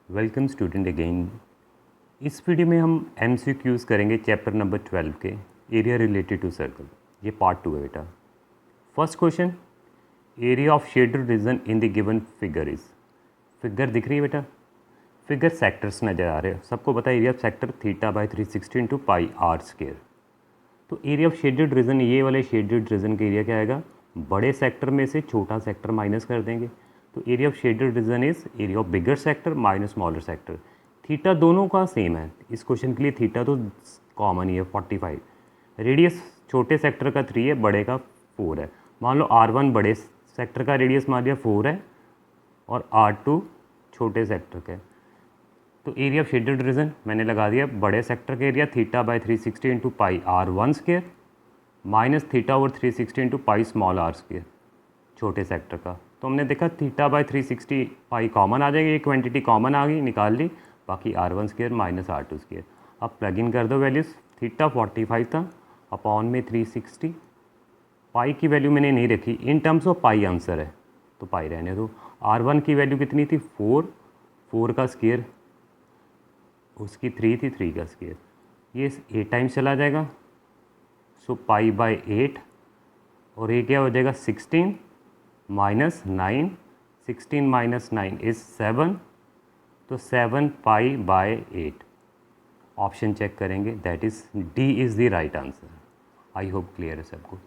Welcome student again. इस video में हम MCQs करेंगे चैप्टर नंबर 12 के एरिया रिलेटेड टू सर्कल। ये पार्ट 2 है बेटा। First question, area of shaded reason in the given figure is. Figure दिख रही है बेटा, फिगर सेक्टर्स नज़र आ रहे हैं। सबको पता है area of sector θ/360 into pi are square. तो एरिया ऑफ शेडेड रीजन, ये वाले शेडेड रीजन का एरिया क्या आएगा, बड़े सेक्टर में से छोटा सेक्टर माइनस कर देंगे। तो area of shaded reason is area of bigger sector minus smaller sector. Theta दोनों का सेम है, इस क्वेश्चन के लिए थीटा तो कॉमन ही है 45। रेडियस छोटे सेक्टर का 3 है, बड़े का 4 है। मान लो R1 बड़े सेक्टर का रेडियस मान लिया 4 है और R2 छोटे सेक्टर का है। तो एरिया ऑफ शेडेड रीजन मैंने लगा दिया, बड़े सेक्टर का area θ/360 into pi R1 square minus θ/360 into pi small R square छोटे सेक्टर का। तो हमने देखा θ/360 पाई कॉमन आ जाएगी, एक क्वांटिटी कॉमन आ गई, निकाल ली, बाकी R1 square minus R2 square. अब प्लग इन कर दो वैल्यूज़। थीटा 45 था, अपॉन में 360। पाई की वैल्यू मैंने नहीं रखी, in terms of pi answer है तो पाई रहने दो। R1 की वैल्यू कितनी थी 4 का स्क्वायर, उसकी 3 थी, 3 का स्क्वायर, ये 8 टाइम्स चला जाएगा। सो पाई बाय 8 और ये क्या हो जाएगा 16 माइनस 9, 16 माइनस 9 इज़ 7, तो 7 पाई बाय 8। ऑप्शन चेक करेंगे, that is D is the right answer. I hope clear है सबको।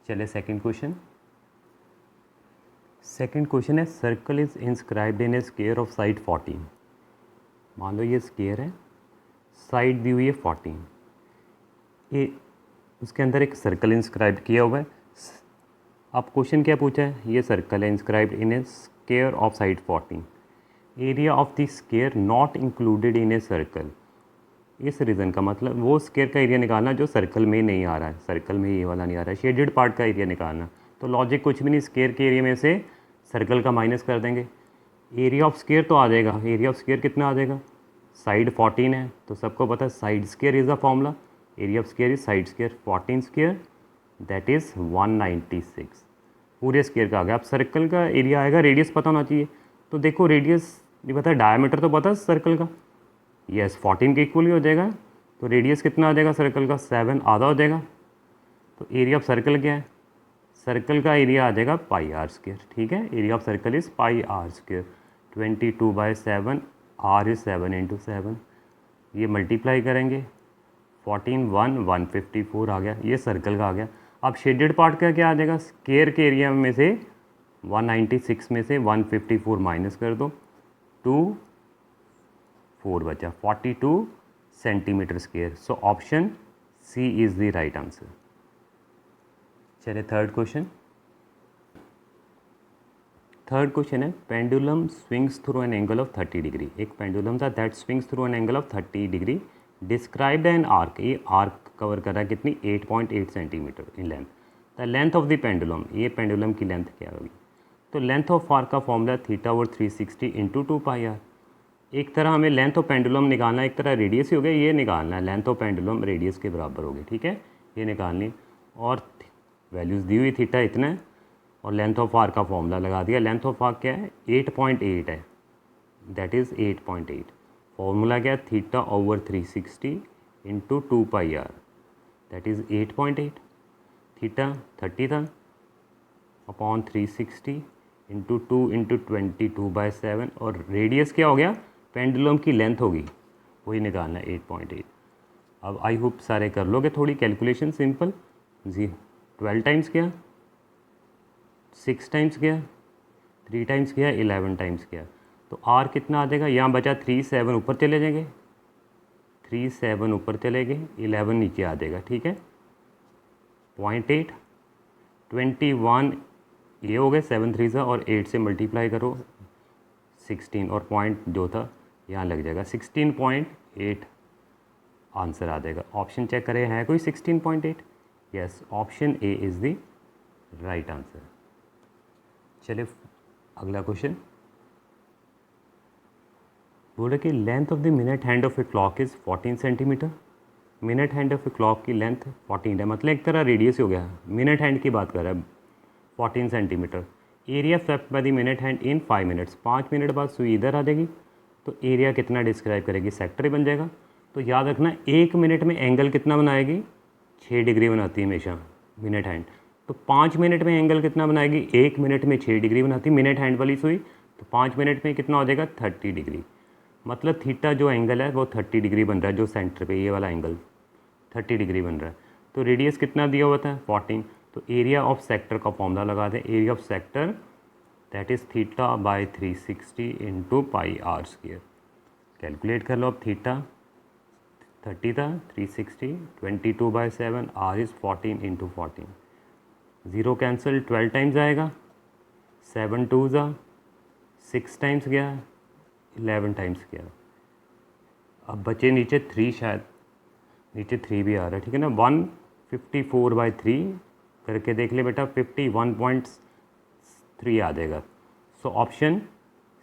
चले सेकंड क्वेश्चन। सेकंड क्वेश्चन है, circle is inscribed in A square of side 14। मान लो ये स्क्वायर है, साइड दी हुई है 14, ये उसके अंदर एक सर्कल इंस्क्राइब किया हुआ है। अब क्वेश्चन क्या पूछा है, ये सर्कल है inscribed in A square of side 14, area of the square not included in a circle. इस रीज़न का मतलब वो स्क्वायर का एरिया निकालना जो सर्कल में नहीं आ रहा है, सर्कल में ये वाला नहीं आ रहा है, शेडेड पार्ट का एरिया निकालना। तो लॉजिक कुछ भी नहीं, स्क्वायर के एरिया में से सर्कल का माइनस कर देंगे। एरिया ऑफ स्क्वायर तो आ जाएगा, एरिया ऑफ स्क्वायर कितना आ जाएगा, साइड 14 है तो सबको पता है side square is the formula, area of square is side square, 14 square that is 196। पूरे स्क्वायर का आ गया। अब सर्कल का एरिया आएगा, रेडियस पता होना चाहिए। तो देखो रेडियस नहीं पता, डायमीटर तो पता है सर्कल का, यस 14 के इक्वल ही हो जाएगा। तो रेडियस कितना आ जाएगा सर्कल का, 7 आधा हो जाएगा। तो एरिया ऑफ सर्कल क्या है, सर्कल का एरिया आ जाएगा पाई आर स्क्वायर। ठीक है, area of circle is pi are square, 22/7, r is 7 into 7। ये मल्टीप्लाई करेंगे, 154 आ गया, ये सर्कल का आ गया। अब शेडेड पार्ट का क्या आ जाएगा, स्क्वायर के एरिया में से 196 में से 154 माइनस कर दो, 4 बचा, 42 centimetre square. So option C is the right answer. चलिए थर्ड क्वेश्चन। थर्ड क्वेश्चन है, pendulum swings through an angle of 30 degree. एक पेंडुलम था that swings through an angle of 30 degree, described an arc. ये arc cover कर रहा है कितनी, 8.8 centimetre in length. The length of the pendulum, ये pendulum की लेंथ क्या होगी। तो लेंथ ऑफ आर्क का फॉर्मूला θ/360 इंटू 2 पाई आर। एक तरह हमें लेंथ ऑफ पेंडुलम निकालना है, एक तरह रेडियस ही हो गया, ये निकालना है, लेंथ ऑफ पेंडुलम रेडियस के बराबर होगी। ठीक है, ये निकालनी, और वैल्यूज़ दी हुई थीटा इतना है और लेंथ ऑफ आर्क का फॉर्मूला लगा दिया। लेंथ ऑफ आर्क क्या है, 8.8 है, दैट इज़ 8.8। फॉर्मूला क्या है, θ/360 into 2 pi R, that is 8.8। Theta 30 था, अपॉन 360 इंटू 2 इंटू 22/7, और रेडियस क्या हो गया, पेंडुलम की लेंथ होगी, वही निकालना है 8.8। अब आई होप सारे कर लोगे थोड़ी कैलकुलेशन सिंपल जी। 12 टाइम्स किया, 6 टाइम्स किया, 3 टाइम्स किया, 11 टाइम्स किया, तो आर कितना आ जाएगा, यहाँ बचा 3 7 ऊपर चले जाएंगे, 3 7 ऊपर चले गए, 11 नीचे आ जाएगा। ठीक है, 0.8, 21 ये हो गए, 7 3 सा, और 8 से मल्टीप्लाई करो 16, और पॉइंट जो था यहाँ लग जाएगा, 16.8 आंसर आ जाएगा। ऑप्शन चेक करें, है कोई 16.8, yes option A is the right answer. चलिए अगला क्वेश्चन। बोल रहे कि length of the minute hand of a clock is 14 centimetre. Minute hand of a clock की लेंथ 14 है, मतलब एक तरह रेडियस हो गया, मिनट हैंड की बात कर रहा है, 14 centimetre. Area swept by the minute hand in 5 minutes, 5 minute बाद सुई इधर आ जाएगी, तो एरिया कितना डिस्क्राइब करेगी, सेक्टर ही बन जाएगा। तो याद रखना 1 मिनट में एंगल कितना बनाएगी, 6 डिग्री बनाती है हमेशा मिनट हैंड। तो 5 मिनट में एंगल कितना बनाएगी, 1 मिनट में 6 डिग्री बनाती है मिनट हैंड वाली सुई। तो 5 मिनट में कितना हो जाएगा, 30 डिग्री। मतलब थीटा जो एंगल है वो 30 डिग्री बन रहा है, जो सेंटर पे ये वाला एंगल 30 डिग्री बन रहा है। तो रेडियस कितना दिया हुआ था, 14। तो एरिया ऑफ सेक्टर का फॉर्मूला लगा दें, area of sector that is theta by 360 into pi are square. Calculate कर लो अब, थीटा 30 था, 360, 22/7, r is 14 into 14। 0 cancel, 12 times आएगा, 7 2 ज़ा 6 टाइम्स गया, 11 टाइम्स गया। अब बचे नीचे 3, शायद नीचे 3 भी आ रहा है, ठीक है ना। 154/3 करके देख ले बेटा, 51.3 आ जाएगा। So option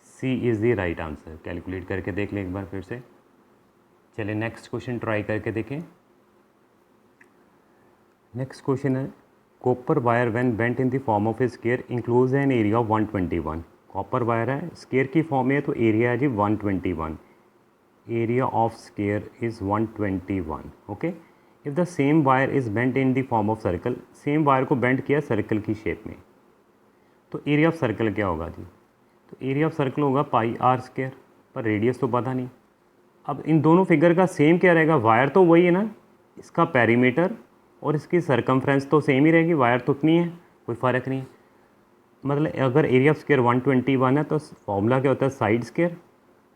C is the right answer. Calculate करके देख लें एक बार फिर से। चलिए नेक्स्ट क्वेश्चन ट्राई करके देखें। नेक्स्ट क्वेश्चन है, copper wire when bent in the form of A square enclose an area of 121। Copper wire है, स्क्वायर की फॉर्म में है, तो एरिया है जी 121। Area of square is 121। Okay, if the same wire is bent in the form of circle, same wire को bent किया circle की shape में, तो एरिया ऑफ सर्कल क्या होगा जी, तो एरिया ऑफ सर्कल होगा पाई आर स्क्वायर, पर रेडियस तो पता नहीं। अब इन दोनों फिगर का सेम क्या रहेगा, वायर तो वही है ना, इसका पेरीमीटर और इसकी सरकमफ्रेंस तो सेम ही रहेगी, वायर तो उतनी है, कोई फ़र्क नहीं है। मतलब अगर एरिया ऑफ स्क्वायर 121 है तो फॉर्मूला क्या होता है, साइड स्क्वायर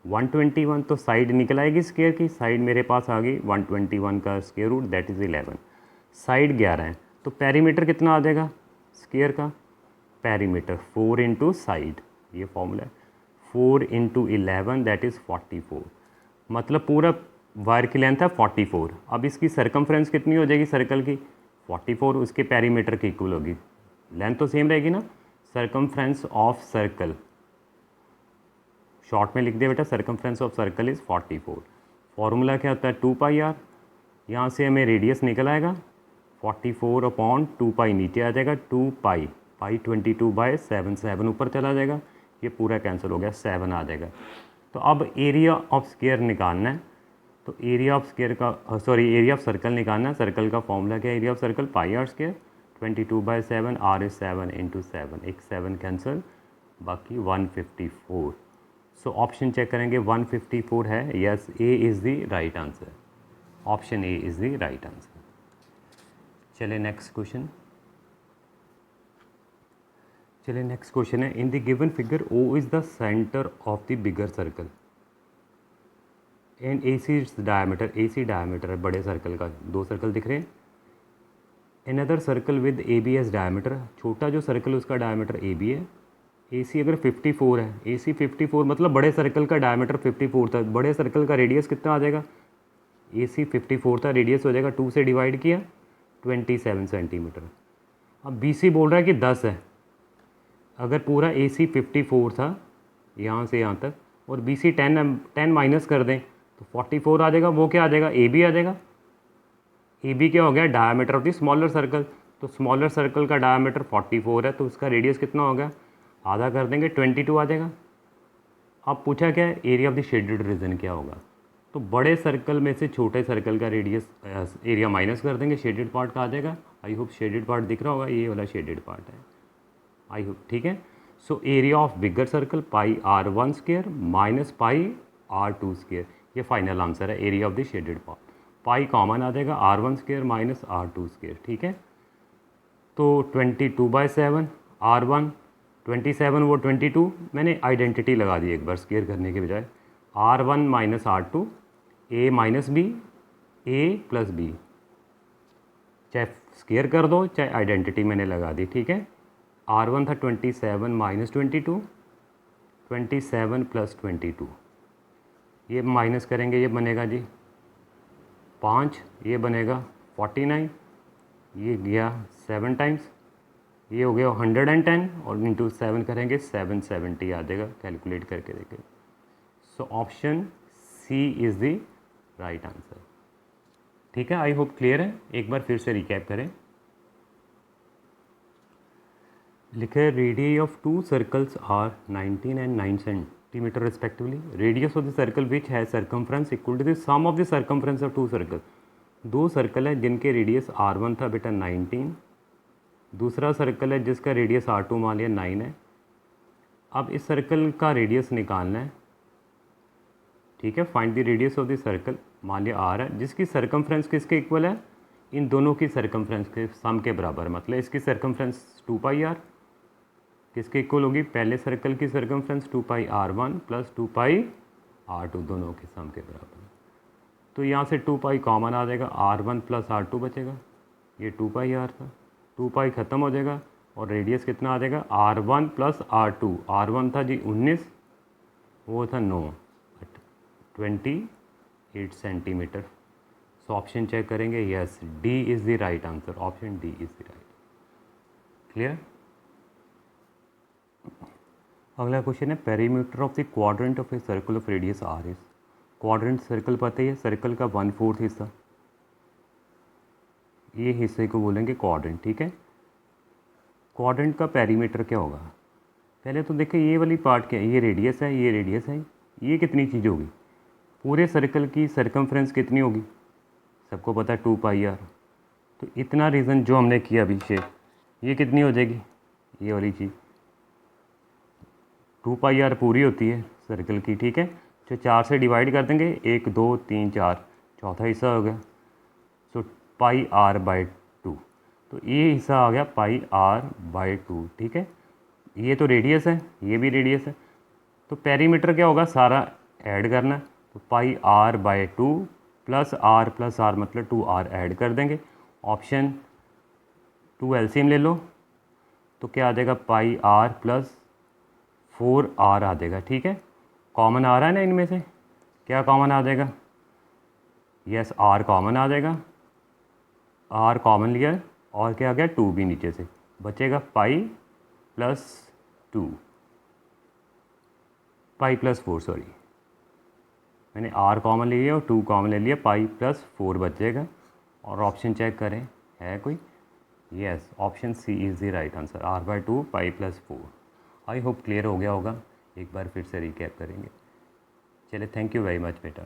121, तो साइड निकल आएगी स्क्वायर की, साइड मेरे पास आ गई 121 का square root that is 11, side 11 है, तो पेरीमीटर कितना आ जाएगा स्क्वायर का, पेरीमीटर 4 इंटू साइड, ये फॉर्मूला है, 4 इंटू 11 दैट इज़ 44। मतलब पूरा वायर की लेंथ है 44। अब इसकी सरकमफ्रेंस कितनी हो जाएगी सर्कल की, 44, उसके पेरीमीटर की इक्वल होगी, लेंथ तो सेम रहेगी ना। सरकमफ्रेंस ऑफ सर्कल शॉर्ट में लिख दिया बेटा, circumference of circle is 44। Formula क्या होता है, 2 पाई आर, यहाँ से हमें रेडियस निकल आएगा 44/2 पाई, नीचे आ जाएगा 2 पाई, पाई 22/7, 7 ऊपर चला जाएगा, ये पूरा कैंसिल हो गया, 7 आ जाएगा। तो अब एरिया ऑफ स्क्वायर निकालना है, तो एरिया ऑफ स्क्वायर का एरिया ऑफ सर्कल निकालना है। सर्कल का फॉर्मूला क्या है, area of circle pi are square, 22/7, r is 7 into 7, एक 7 कैंसिल, बाकी 154। सो ऑप्शन चेक करेंगे, 154 है, yes, A is the right answer, option A is the right answer. चलिए नेक्स्ट क्वेश्चन, है, in the given figure O is the centre of the bigger circle and A C diameter, A C diameter है बड़े circle का, 2 circle दिख रहे हैं। Another circle with A B as diameter, छोटा जो सर्कल उसका डायमीटर ए बी है। ए सी अगर 54 है, ए सी 54 मतलब बड़े सर्कल का डायमीटर 54 था, बड़े सर्कल का रेडियस कितना आ जाएगा, ए सी 54 था, रेडियस हो जाएगा 2 से डिवाइड किया 27 सेंटीमीटर। अब बी सी बोल रहा है कि 10 है, अगर पूरा ए सी 54 था यहाँ से यहाँ तक और बी सी 10 माइनस कर दें तो 44 आ जाएगा, वो क्या आ जाएगा, ए बी आ जाएगा। ए बी क्या हो गया, diameter of the smaller circle, तो स्मॉलर सर्कल का डायमीटर 44 है, तो उसका रेडियस कितना हो गया, आधा कर देंगे 22 आ जाएगा। अब पूछा क्या है, area of the shaded region क्या होगा, तो बड़े सर्कल में से छोटे सर्कल का रेडियस एरिया माइनस कर देंगे, शेडेड पार्ट का आ जाएगा। आई होप शेडेड पार्ट दिख रहा होगा, ये वाला शेडेड पार्ट है, आई होप ठीक है। So area of bigger circle pi R1 square minus pi R2 square, ये फाइनल आंसर है area of the shaded part. Pi common आ जाएगा, R1 square minus R2 square, ठीक है। तो 22/7 R1, 27 वो 22, मैंने आइडेंटिटी लगा दी एक बार स्क्वायर करने के बजाय, R1 माइनस R2, ए माइनस बी, ए प्लस बी, चाहे स्क्वायर कर दो चाहे आइडेंटिटी मैंने लगा दी, ठीक है। R1 था 27 माइनस 22, 27 प्लस 22, ये माइनस करेंगे, ये बनेगा जी 5, ये बनेगा 49, ये गया 7 टाइम्स, ये हो गया 110 और इंटू 7 करेंगे 770 आ जाएगा, कैलकुलेट करके देखें। So option C is the right answer, ठीक है। आई होप क्लियर है, एक बार फिर से रिकैप करें। लिखे radius of 2 circles are 19 and 9 cm, meter respectively. Radius of the circle which has circumference equal to the sum of the circumference of two circle. दो circle है जिनके रेडियस R1 था बेटा 19, दूसरा सर्कल है जिसका रेडियस R2 मान लिया 9 है। अब इस सर्कल का रेडियस निकालना है, ठीक है। Find the radius of the circle, मान लिया R है, जिसकी सर्कमफ्रेंस किसके इक्वल है, इन दोनों की सर्कमफ्रेंस के सम के बराबर, मतलब इसकी सर्कमफ्रेंस 2πr किसके इक्वल होगी, पहले सर्कल की सर्कमफ्रेंस 2πr1 प्लस 2πr2 दोनों के सम के बराबर। तो यहाँ से 2π कॉमन आ जाएगा, r1 प्लस r2 बचेगा, ये 2πr था, 2π ख़त्म हो जाएगा और रेडियस कितना आ जाएगा, r1 प्लस r2। r1 था जी 19, वो था 9, 28 सेंटीमीटर। सो ऑप्शन चेक करेंगे, yes D is the right answer, option D is the right. Clear. अगला क्वेश्चन है perimeter of the quadrant of a circle of radius r is. Quadrant circle पता ही है, circle का 1/4 हिस्सा, ये हिस्से को बोलेंगे क्वाड्रेंट, ठीक है। क्वाड्रेंट का पेरीमीटर क्या होगा, पहले तो देखिए ये वाली पार्ट क्या है, ये रेडियस है, ये रेडियस है, ये कितनी चीज़ होगी, पूरे सर्कल की सर्कमफ्रेंस कितनी होगी, सबको पता है 2πr। तो इतना रीज़न जो हमने किया अभी शेप, ये कितनी हो जाएगी, ये वाली चीज़ 2πr पूरी होती है सर्कल की, ठीक है। जो 4 से डिवाइड कर देंगे, 1 2 3 4, चौथा हिस्सा हो गया, सो πr/2। तो ये हिस्सा आ गया πr/2, ठीक है। ये तो रेडियस है, ये भी रेडियस है, तो पेरीमीटर क्या होगा, सारा ऐड करना है। तो πr/2 प्लस r मतलब 2r ऐड कर देंगे। ऑप्शन 2 एलसीएम ले लो, तो क्या आ जाएगा, πr प्लस 4r आ जाएगा, ठीक है। कॉमन आ रहा है ना इनमें से, क्या कॉमन आ जाएगा, यस r कॉमन आ जाएगा, r कॉमन लिया और क्या आ गया 2 भी नीचे से, बचेगा पाई प्लस 4 सॉरी, मैंने r कॉमन ले लिया और 2 कॉमन ले लिया, पाई प्लस 4 बचेगा। और ऑप्शन चेक करें है कोई, yes option C is the right answer, r/2 pi plus 4। I hope clear हो गया होगा, एक बार फिर से रिकैप करेंगे। चलिए, थैंक यू वेरी मच बेटा।